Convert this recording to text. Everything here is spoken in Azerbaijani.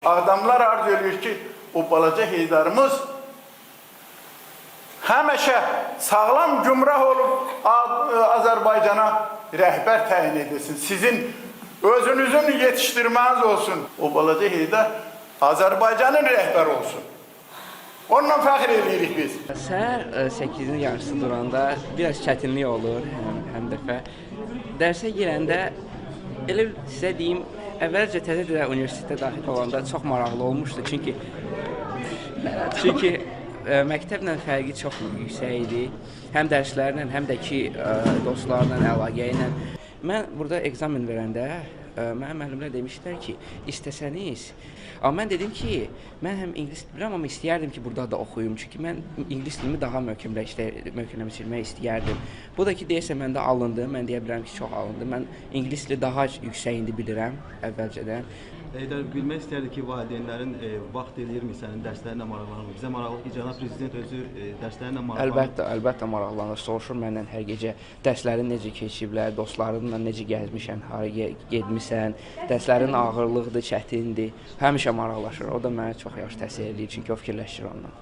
adamlar arzu ediyor ki, o balaca Heydarımız həmişə sağlam gümrah olub Azərbaycana rəhbər təyin edilsin. Sizin özünüzün yetişdirməniz olsun. O balaca Heydar Azərbaycanın rəhbəri olsun. Onunla fəxr edirik biz. Səhər 8-in yarısı duranda biraz çətinlik olur həm dəfə. Dərsə girəndə elə sizə deyim, əvvəlcə təzə universitetə daxil olanda çox maraqlı olmuşdu. Çünki məktəblə fərqi çox yüksək idi. Həm dərslərlə, həm də ki, dostlarla, əlaqə ilə. Mən burada ekzamen verəndə mənə müəllimlər demişdilər ki, istəsəniz. Amma mən dedim ki, mən həm ingilis bilirəm, amma istəyərdim ki, burada da oxuyum. Çünki mən ingilis dilimi daha möhkəmləşdirmək istəyərdim. Bu da ki, deyəsə məndə alındı. Mən deyə bilərəm ki, çox alındı. Mən ingilis dili daha yüksək indi bilirəm əvvəlcədən. Heydər, bilmək istərdik ki, valideynlərin vaxt eləyirmi sənin dərslərinlə maraqlanır? Bizə maraqlı ki, cənab prezident özü dərslərinlə maraqlanır. Əlbəttə maraqlanır. Soruşur məndən hər gecə dərslərin necə keçiblər, dostlarınla necə gəzmişsən, hara getmisən, dərslərin ağırlıqdır, çətindir. Həmişə maraqlaşır. O da mənə çox yaxşı təsir eləyir, çünki o fikirləşir ondan.